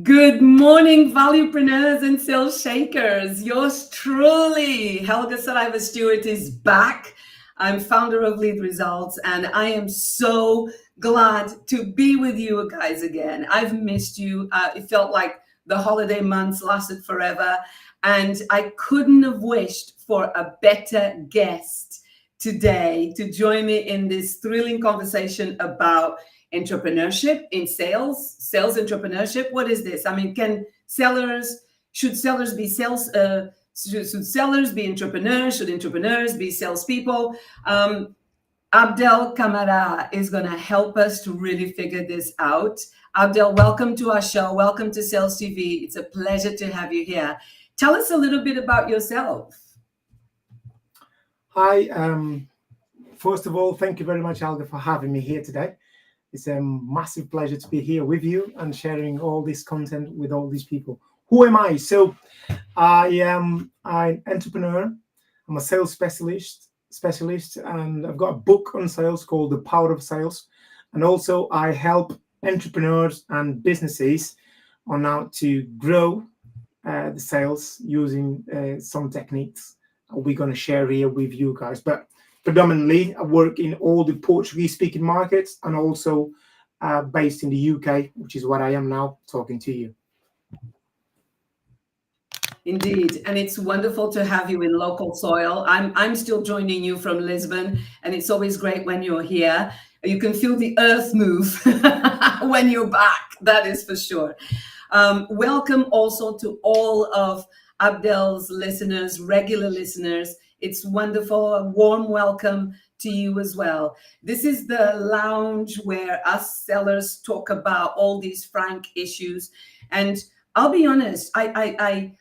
Good morning, valuepreneurs and sales shakers. Yours truly, Helga Stewart, is back. I'm founder of Lead Results, and I am so glad to be with you guys again. I've missed you. It felt like the holiday months lasted forever, and I couldn't have wished for a better guest today to join me in this thrilling conversation about entrepreneurship in sales entrepreneurship. What is this? I mean, should sellers be should sellers be entrepreneurs? Should entrepreneurs be salespeople? Abdel Camará is going to help us to really figure this out. Abdel, welcome to our show. Welcome to Sales TV. It's a pleasure to have you here. Tell us a little bit about yourself. Hi. First of all, thank you very much, Helga, for having me here today. It's a massive pleasure to be here with you and sharing all this content with all these people. Who am I? So I am an entrepreneur. I'm a sales specialist, and I've got a book on sales called The Power of Sales. And also I help entrepreneurs and businesses on how to grow the sales using some techniques we're going to share here with you guys. But predominantly, I work in all the Portuguese-speaking markets and also based in the UK, which is what I am now talking to you. Indeed, and it's wonderful to have you in local soil. I'm still joining you from Lisbon, and it's always great when you're here. You can feel the earth move when you're back, that is for sure. Welcome also to all of Abdel's listeners, regular listeners. It's wonderful. A warm welcome to you as well. This is the lounge where us sellers talk about all these frank issues. And I'll be honest, I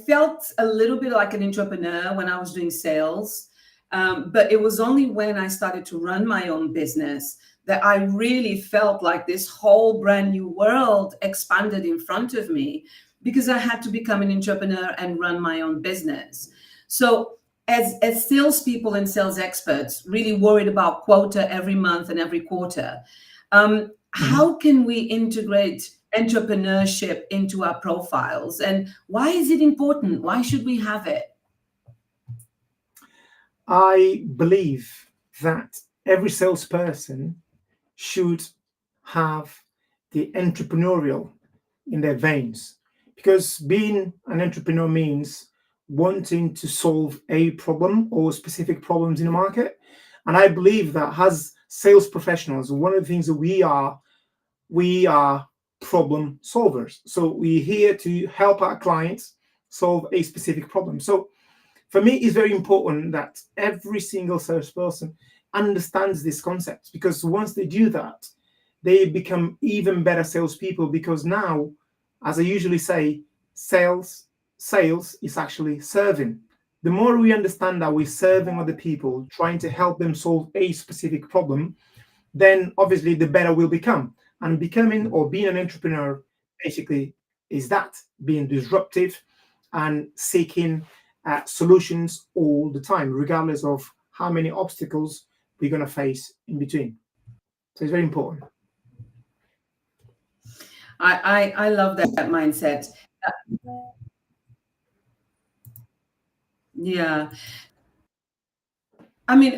felt a little bit like an entrepreneur when I was doing sales, but it was only when I started to run my own business that I really felt like this whole brand new world expanded in front of me, because I had to become an entrepreneur and run my own business. So as salespeople and sales experts, really worried about quota every month and every quarter, how can we integrate entrepreneurship into our profiles, and why is it important? Why should we have it? I believe that every salesperson should have the entrepreneurial in their veins, because being an entrepreneur means wanting to solve a problem or specific problems in the market. And I believe that as sales professionals, one of the things that we are problem solvers. So we're here to help our clients solve a specific problem. So for me, it's very important that every single salesperson understands this concept, because once they do that, they become even better salespeople, because now, as I usually say, sales is actually serving. The more we understand that we're serving other people, trying to help them solve a specific problem, then obviously the better we'll become. And becoming or being an entrepreneur basically is that, being disruptive and seeking solutions all the time, regardless of how many obstacles we're going to face in between. So it's very important. I love that mindset. Yeah. I mean,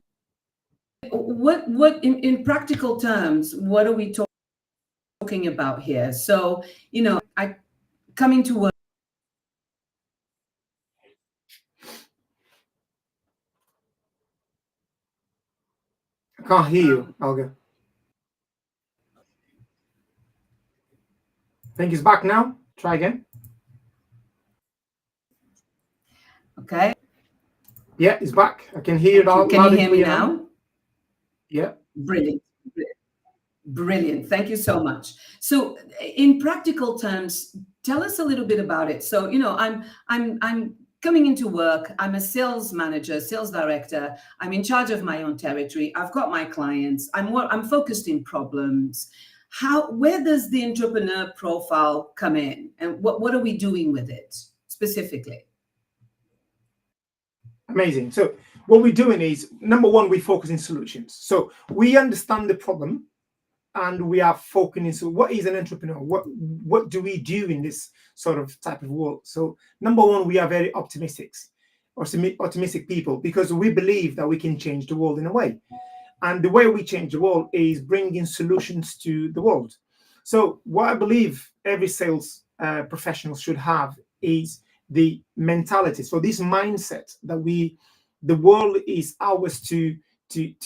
what in practical terms, what are we talking about here? So, I coming to work. I can't hear you, Helga. I think it's back now. Try again. Okay. Yeah, it's back. I can hear it all. Can you hear me now? Yeah. Brilliant. Brilliant. Thank you so much. So in practical terms, tell us a little bit about it. So, I'm coming into work. I'm a sales manager, sales director. I'm in charge of my own territory. I've got my clients. I'm focused in problems. Where does the entrepreneur profile come in, and what are we doing with it specifically? Amazing. So what we're doing is, number one, we focus in solutions. So we understand the problem, and we are focusing. So what is an entrepreneur? What do we do in this sort of type of world? So number one, we are very optimistic people, because we believe that we can change the world in a way. And the way we change the world is bringing solutions to the world. So what I believe every sales professional should have is the mentality. So this mindset that the world is ours to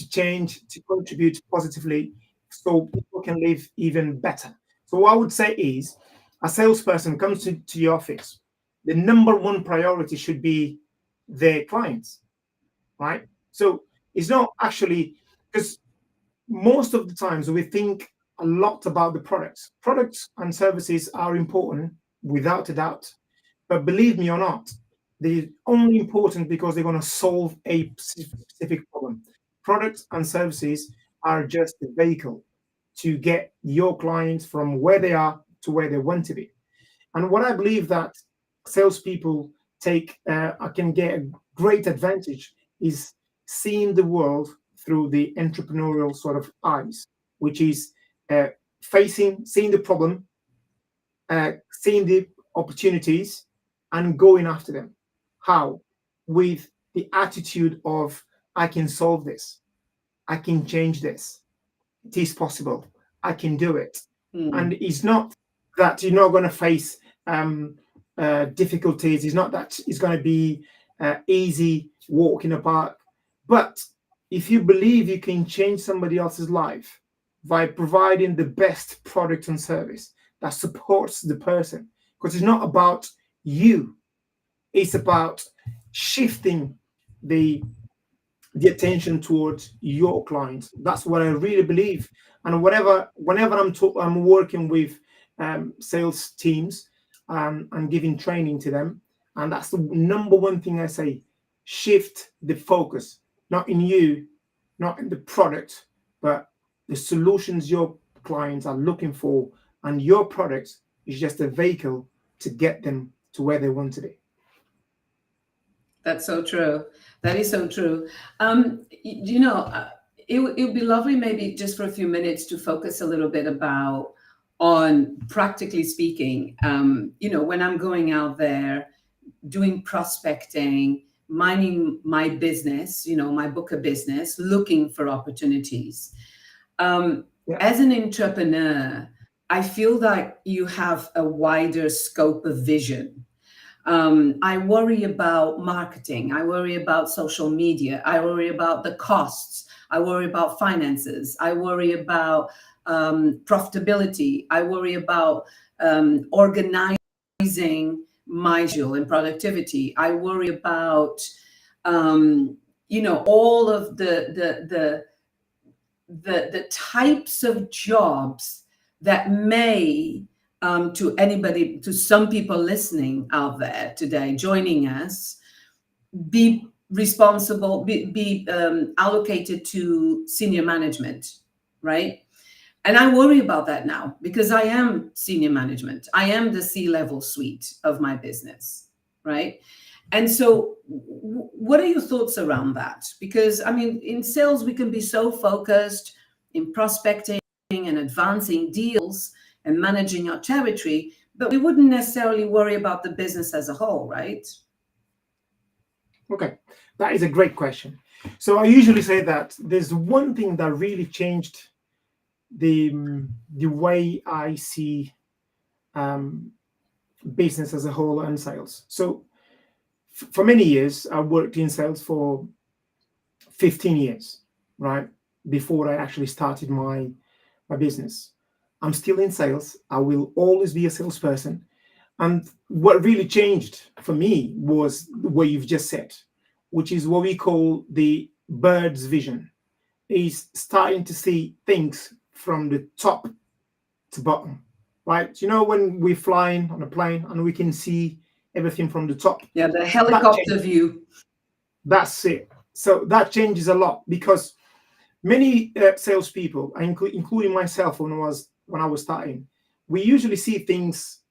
change, to contribute positively, so people can live even better. So what I would say is, a salesperson comes to your office, the number one priority should be their clients, right? So it's not actually, because most of the times we think a lot about the products. Products and services are important without a doubt. But believe me or not, they're only important because they're going to solve a specific problem. Products and services are just a vehicle to get your clients from where they are to where they want to be. And what I believe that salespeople can get a great advantage is seeing the world through the entrepreneurial sort of eyes, which is uh, seeing the problem, seeing the opportunities, and going after them. How? With the attitude of, I can solve this, I can change this, it is possible, I can do it. And it's not that you're not going to face difficulties. It's not that it's going to be easy walk in the park. But if you believe you can change somebody else's life by providing the best product and service that supports the person, because it's not about you, it's about shifting the attention towards your clients. That's what I really believe. And whenever I'm working with sales teams and giving training to them, and that's the number one thing I say: shift the focus, not in you, not in the product, but the solutions your clients are looking for, and your product is just a vehicle to get them to where they want to be. That's so true. That is so true. It would be lovely, maybe just for a few minutes, to focus a little bit on practically speaking. When I'm going out there doing prospecting, minding my business, my book of business, looking for opportunities. As an entrepreneur, I feel like you have a wider scope of vision. I worry about marketing. I worry about social media. I worry about the costs. I worry about finances. I worry about profitability. I worry about organizing my schedule and productivity. I worry about, all of the types of jobs that may, to some people listening out there today, joining us, be responsible, be allocated to senior management, right? And I worry about that now, because I am senior management. I am the C-level suite of my business, right? And so what are your thoughts around that? Because, in sales, we can be so focused in prospecting and advancing deals and managing our territory, but we wouldn't necessarily worry about the business as a whole, right? Okay, that is a great question. So I usually say that there's one thing that really changed the way I see business as a whole and sales. So for many years, I worked in sales for 15 years, right? Before I actually started my business. I'm still in sales. I will always be a salesperson. And what really changed for me was what you've just said, which is what we call the bird's vision. Is starting to see things from the top to bottom, right? When we're flying on a plane and we can see everything from the top. Yeah, the helicopter view. That's it. So that changes a lot, because many salespeople, including myself when I was starting, we usually see things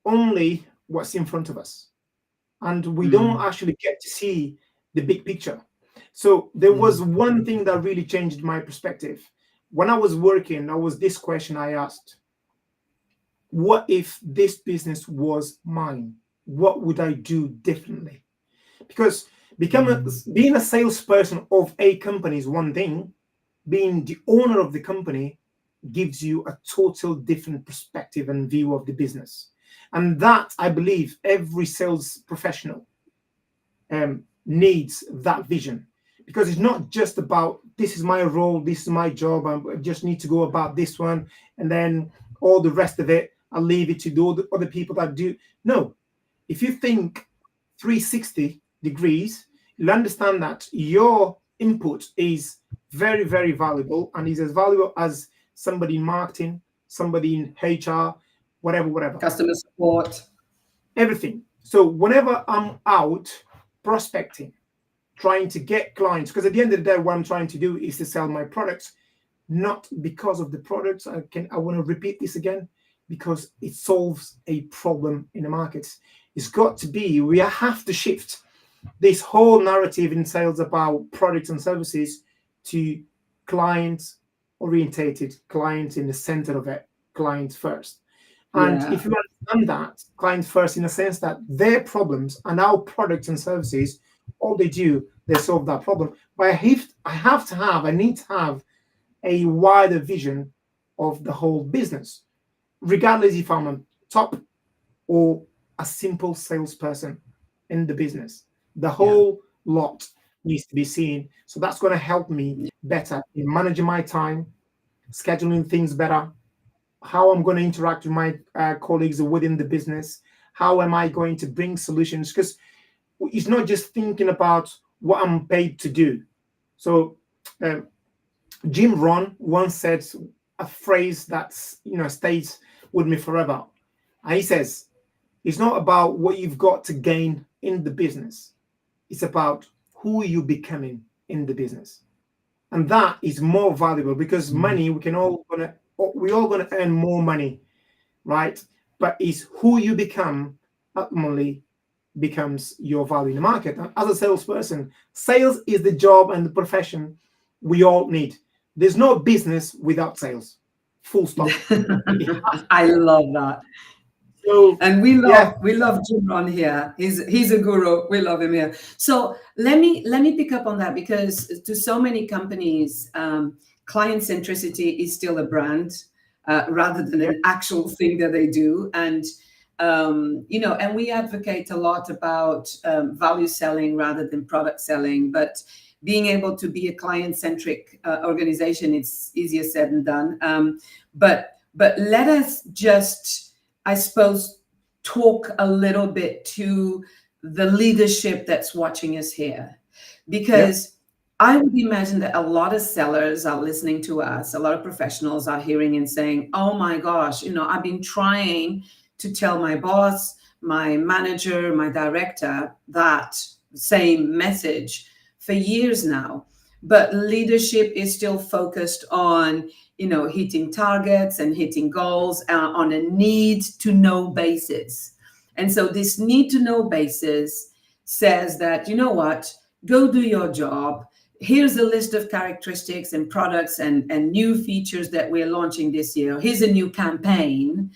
only what's in front of us, and we don't actually get to see the big picture. So there was one thing that really changed my perspective, when I was working, there was this question I asked: what if this business was mine? What would I do differently? Because being a salesperson of a company is one thing. Being the owner of the company gives you a total different perspective and view of the business. And that, I believe, every sales professional needs that vision, because it's not just about this is my role, this is my job, I just need to go about this one, and then all the rest of it I'll leave it to the other people that do. No, if you think 360 degrees, you'll understand that your input is very, very valuable, and is as valuable as somebody in marketing, somebody in HR, whatever, Customer support. everything. So whenever I'm out prospecting, trying to get clients, because at the end of the day, what I'm trying to do is to sell my products, not because of the products. I want to repeat this again, because it solves a problem in the markets. It's got to be, we have to shift this whole narrative in sales about products and services to client orientated, clients in the center of it, clients first. And Yeah. if you understand that, clients first, in the sense that their problems and our products and services, all they do, they solve that problem. But I need to have a wider vision of the whole business, regardless if I'm a top or a simple salesperson in the business. The whole lot needs to be seen. So that's going to help me better in managing my time, scheduling things better, how I'm going to interact with my colleagues within the business, how am I going to bring solutions? Because it's not just thinking about what I'm paid to do. So Jim Rohn once said a phrase that's stays with me forever. And he says, it's not about what you've got to gain in the business. It's about who you're becoming in the business. And that is more valuable, because money, we're all gonna earn more money, right? But it's who you become ultimately becomes your value in the market. And as a salesperson, sales is the job and the profession we all need. There's no business without sales. Full stop. I love that. So, And we yeah, love Jim Ron here. He's a guru. We love him here. So let me pick up on that, because to so many companies, client centricity is still a brand rather than an actual thing that they do. And and we advocate a lot about value selling rather than product selling. But being able to be a client-centric organization, it's easier said than done. But let us just, I suppose, talk a little bit to the leadership that's watching us here, because I would imagine that a lot of sellers are listening to us, a lot of professionals are hearing and saying, oh my gosh, I've been trying to tell my boss, my manager, my director that same message for years now, but leadership is still focused on hitting targets and hitting goals on a need to know basis. And so this need to know basis says that, what, go do your job. Here's a list of characteristics and products and new features that we're launching this year. Here's a new campaign.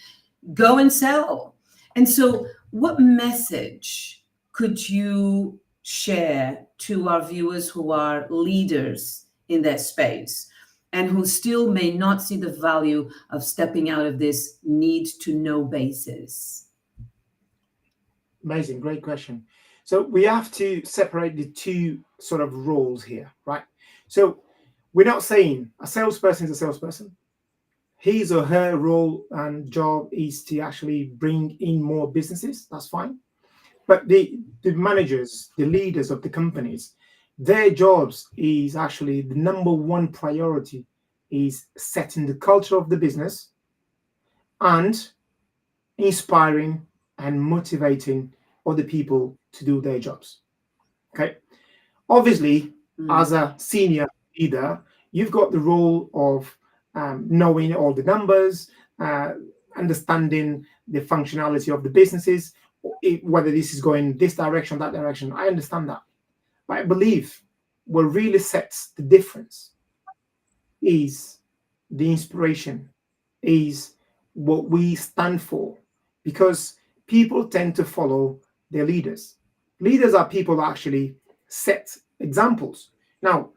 Go and sell. And so what message could you share to our viewers who are leaders in that space and who still may not see the value of stepping out of this need to know basis? amazing, great question. So we have to separate the two sort of roles here, right? So we're not saying a salesperson is a salesperson. His or her role and job is to actually bring in more businesses. That's fine. But the managers, the leaders of the companies, their jobs is actually the number one priority is setting the culture of the business and inspiring and motivating other people to do their jobs. Okay. Obviously, as a senior leader, you've got the role of knowing all the numbers, understanding the functionality of the businesses, whether this is going this direction, that direction. I understand that. But I believe what really sets the difference is the inspiration is what we stand for, because people tend to follow their leaders. Leaders are people who actually set examples. Now,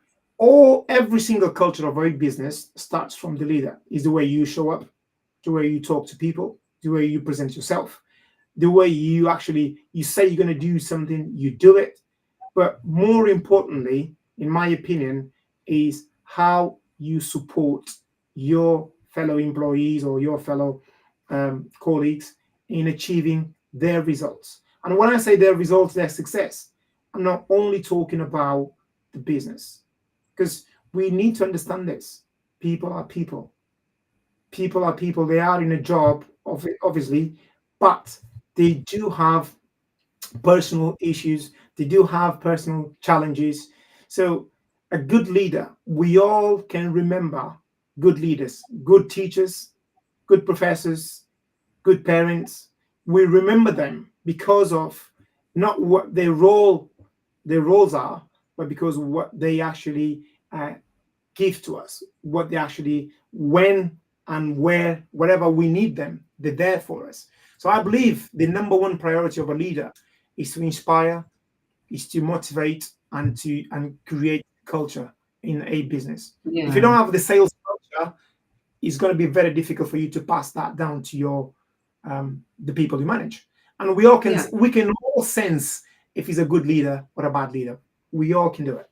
every single culture of every business starts from the leader. Is the way you show up, the way you talk to people, the way you present yourself, the way you say you're going to do something, you do it. But more importantly, in my opinion, is how you support your fellow employees or your fellow colleagues in achieving their results. And when I say their results, their success, I'm not only talking about the business, because we need to understand this. People are people. People are people. They are in a job, obviously, but they do have personal issues, they do have personal challenges. So, a good leader, we all can remember good leaders, good teachers, good professors, good parents. We remember them because of not what their roles are, but because of what they actually give to us, what they actually, when and wherever we need them, they're there for us. So I believe the number one priority of a leader is to inspire, is to motivate, and create culture in a business. If you don't Yeah. have the sales culture, it's going to be very difficult for you to pass that down to your the people you manage. And Yeah. we can all sense if he's a good leader or a bad leader. We all can do it.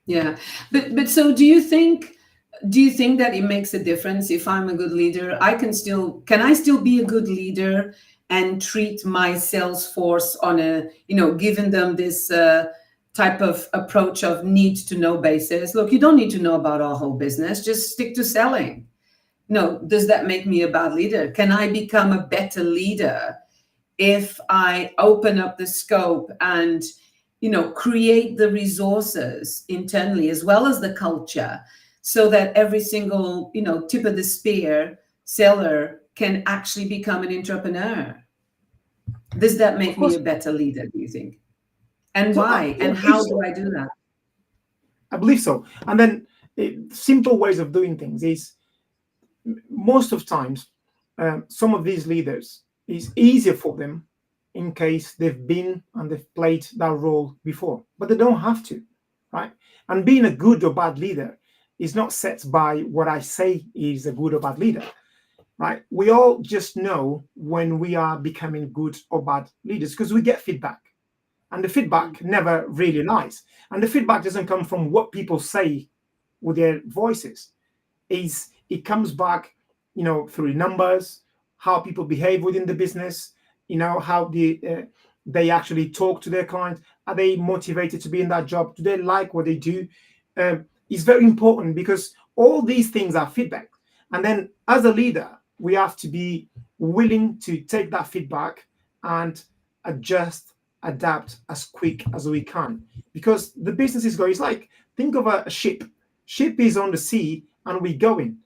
Yeah. But so do you think that it makes a difference if I'm a good leader? Can I still be a good leader and treat my sales force on giving them this type of approach of need to know basis? Look, you don't need to know about our whole business, just stick to selling. No, does that make me a bad leader? Can I become a better leader if I open up the scope and create the resources internally as well as the culture, so that every single tip of the spear seller can actually become an entrepreneur? Does that Of make me course, a better leader, do you think? And so why? I And believe how do so. I do that? I believe so. And then simple ways of doing things is, most of times, some of these leaders, it's easier for them in case they've been and they've played that role before, but they don't have to, right? And being a good or bad leader is not set by what I say is a good or bad leader, right? We all just know when we are becoming good or bad leaders because we get feedback, and the feedback never really lies. And the feedback doesn't come from what people say with their voices. It comes back, through numbers, how people behave within the business, how they actually talk to their clients. Are they motivated to be in that job? Do they like what they do? It's very important because all these things are feedback. And then as a leader, we have to be willing to take that feedback and adjust, adapt as quick as we can, because the business is going. It's like, think of a ship. Ship is on the sea and we're going.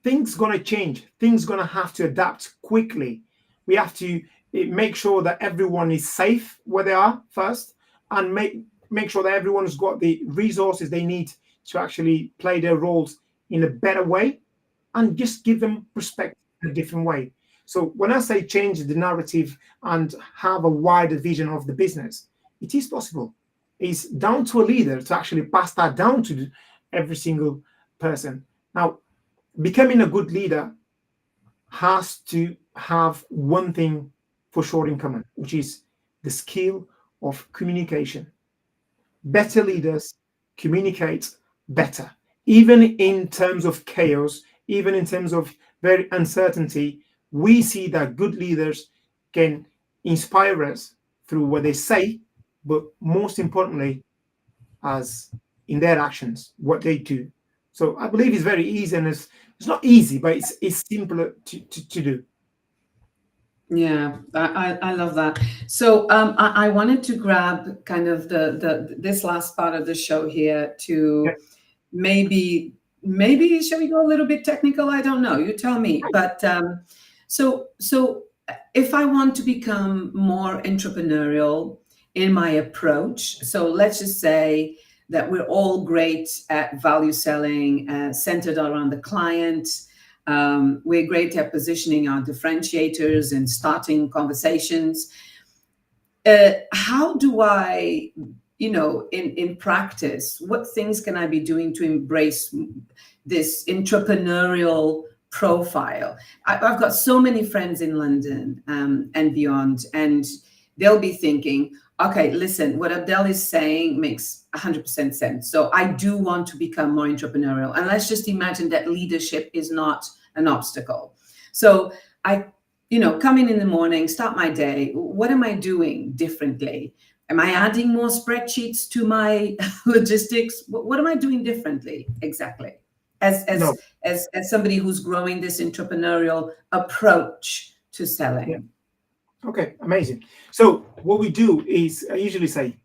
Things gonna change. Things gonna have to adapt quickly. We have to make sure that everyone is safe where they are first, and make sure that everyone's got the resources they need to actually play their roles in a better way, and just give them perspective in a different way. So when I say change the narrative and have a wider vision of the business, it is possible. It's down to a leader to actually pass that down to every single person. Now, becoming a good leader has to have one thing for sure in common, which is the skill of communication. Better leaders communicate better, even in terms of chaos, even in terms of very uncertainty. We see that good leaders can inspire us through what they say, but most importantly, as in their actions, what they do. So I believe it's very easy, and it's not easy, but it's simpler to do. Yeah, I love that. So I wanted to grab kind of the this last part of the show here Yeah. to maybe shall we go a little bit technical? I don't know. You tell me. But so if I want to become more entrepreneurial in my approach, so let's just say that we're all great at value selling, centered around the client. We're great at positioning our differentiators and starting conversations. How do I, in practice, what things can I be doing to embrace this entrepreneurial profile? I've got so many friends in London and beyond, and they'll be thinking, okay, listen, what Abdel is saying makes 100% sense. So I do want to become more entrepreneurial. And let's just imagine that leadership is not an obstacle. So I, come in the morning, start my day. What am I doing differently? Am I adding more spreadsheets to my logistics? What am I doing differently exactly? As somebody who's growing this entrepreneurial approach to selling. Yeah. Okay, amazing. So what we do is I usually say,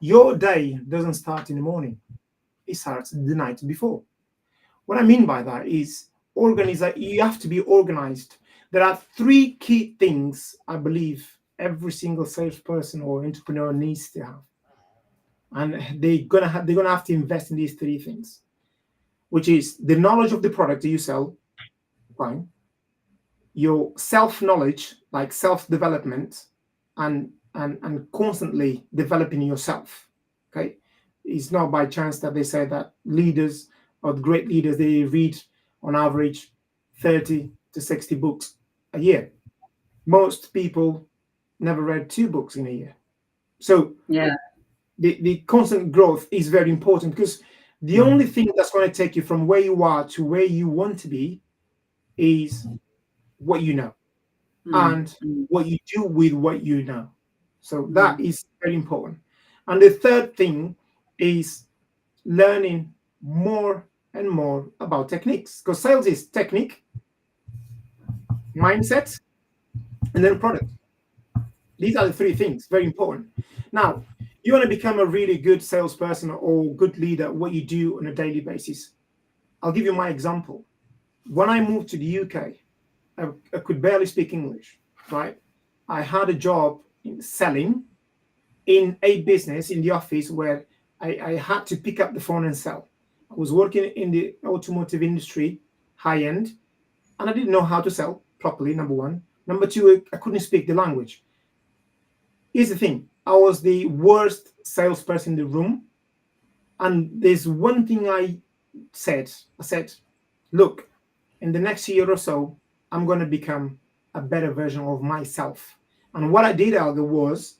your day doesn't start in the morning. It starts the night before. What I mean by that is you have to be organized. There are 3 key things I believe every single salesperson or entrepreneur needs to have. And they're gonna have to invest in these 3 things, which is the knowledge of the product that you sell, fine. Your self-knowledge, like self-development, and constantly developing yourself. Okay, it's not by chance that they say that leaders or great leaders, they read on average 30 to 60 books a year. Most people never read 2 books in a year. So yeah, the constant growth is very important, because the only thing that's going to take you from where you are to where you want to be is what you know and what you do with what you know. So that is very important. And the third thing is learning more and more about techniques, because sales is technique, mindset, and then product. These are the 3 things, very important. Now, you want to become a really good salesperson or good leader, what you do on a daily basis. I'll give you my example. When I moved to the UK, I could barely speak English, right? I had a job in selling in a business in the office where I had to pick up the phone and sell. I was working in the automotive industry, high end, and I didn't know how to sell properly, number 1. Number 2, I couldn't speak the language. Here's the thing. I was the worst salesperson in the room. And there's one thing I said, look, in the next year or so, I'm going to become a better version of myself. And what I did, Helga, was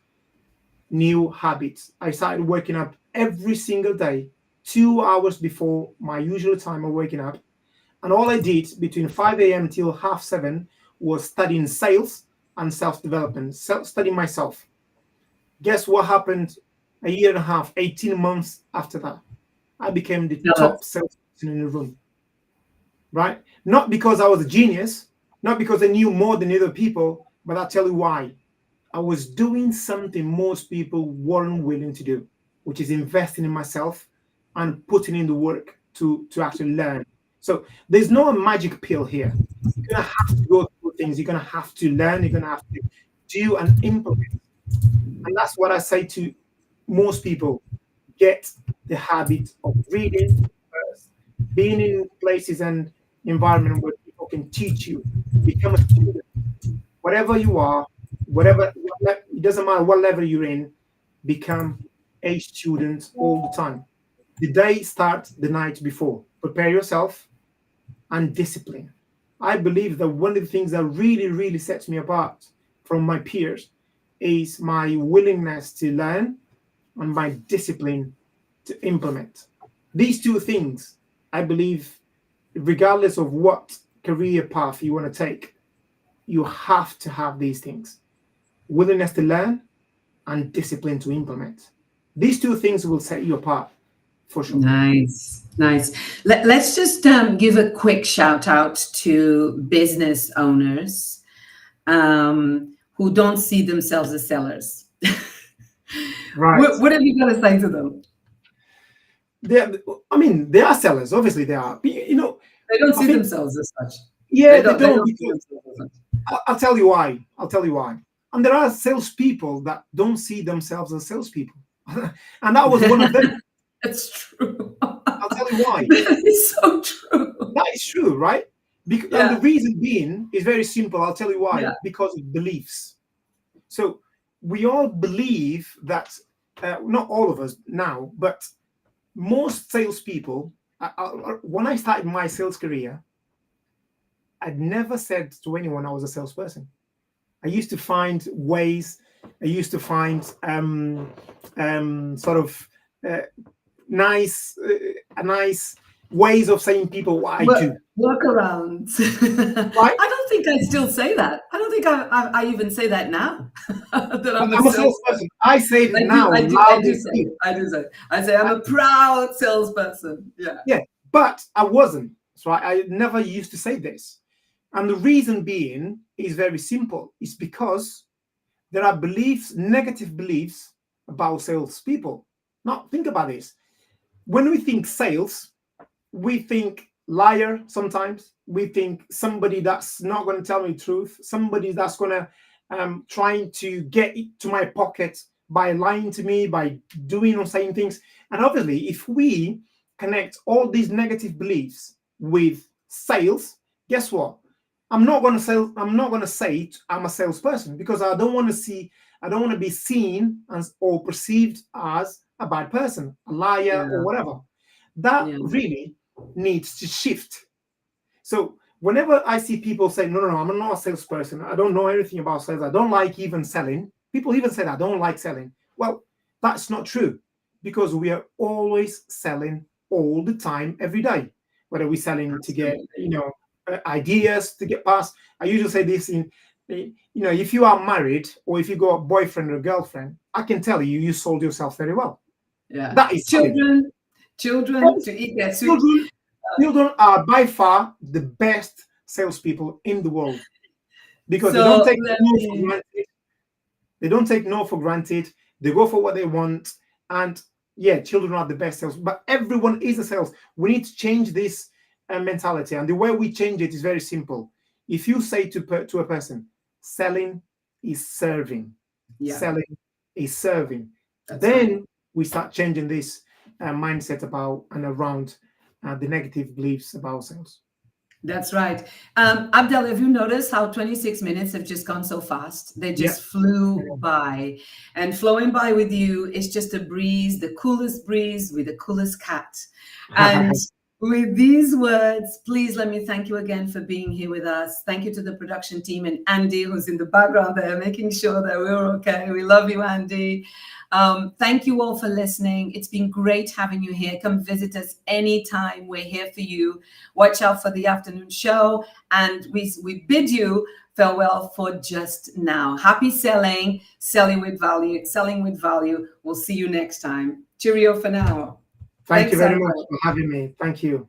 new habits. I started waking up every single day, 2 hours before my usual time of waking up. And all I did between 5 a.m. till 7:30 was studying sales and self-development, studying myself. Guess what happened a year and a half, 18 months after that? I became the top salesperson in the room, right? Not because I was a genius, not because I knew more than other people, but I'll tell you why. I was doing something most people weren't willing to do, which is investing in myself and putting in the work to actually learn. So there's no magic pill here. You're going to have to go through things. You're going to have to learn. You're going to have to do and implement. And that's what I say to most people. Get the habit of reading first, being in places and environment where people can teach you. Become a student. Whatever you are, it doesn't matter what level you're in, become a student all the time. The day starts the night before. Prepare yourself and discipline. I believe that one of the things that really, really sets me apart from my peers is my willingness to learn and my discipline to implement. These 2 things, I believe, regardless of what career path you want to take, you have to have these things. Willingness to learn and discipline to implement. These 2 things will set you apart, for sure. Nice. Let's just give a quick shout out to business owners who don't see themselves as sellers. Right. What are you going to say to them? They are sellers. Obviously, they are. They don't see themselves as such. Yeah, they don't. I'll tell you why. And there are salespeople that don't see themselves as salespeople, and that was one of them. That's true. I'll tell you why. That is so true. That is true, right? And Yeah. the reason being is very simple. I'll tell you why. Yeah. Because of beliefs. So we all believe that, not all of us now, but most salespeople, when I started my sales career, I'd never said to anyone I was a salesperson. I used to find ways, I used to find sort of nice ways of saying people what I do. Workarounds. Right? I don't think I still say that. I don't think I even say that now. That I'm a salesperson. I say it now. I do say it. I say I'm a proud salesperson. Yeah. Yeah, but I wasn't. So I never used to say this. And the reason being is very simple. It's because there are beliefs, negative beliefs about salespeople. Now, think about this. When we think sales, we think liar sometimes. We think somebody that's not going to tell me the truth, somebody that's going to trying to get to my pocket by lying to me, by doing or saying things. And obviously, if we connect all these negative beliefs with sales, guess what? I'm not going to say I'm a salesperson, because I don't want to be seen as or perceived as a bad person, a liar, or whatever. That really needs to shift. So whenever I see people say, no, I'm not a salesperson, I don't know anything about sales, I don't like even selling. People even say I don't like selling. Well, that's not true, because we are always selling all the time, every day. Whether we're selling to get, ideas to get past. I usually say this if you are married or if you got a boyfriend or a girlfriend, I can tell you sold yourself very well. Yeah. That is children to eat their soup. Children are by far the best salespeople in the world, because they don't take no for granted. They don't take no for granted. They go for what they want. And children are the best sales, but everyone is a sales. We need to change this mentality, and the way we change it is very simple. If you say to a person, selling is serving, selling is serving, then we start changing this mindset about and around the negative beliefs about sales. That's right. Abdel, have you noticed how 26 minutes have just gone so fast? They just flew by. And flowing by with you is just a breeze, the coolest breeze with the coolest cat. And with these words, please let me thank you again for being here with us. Thank you to the production team and Andy, who's in the background there, making sure that we're okay. We love you, Andy. Thank you all for listening. It's been great having you here. Come visit us anytime. We're here for you. Watch out for the afternoon show. And we bid you farewell for just now. Happy selling, selling with value. We'll see you next time. Cheerio for now. Thank you very much for having me. Thank you.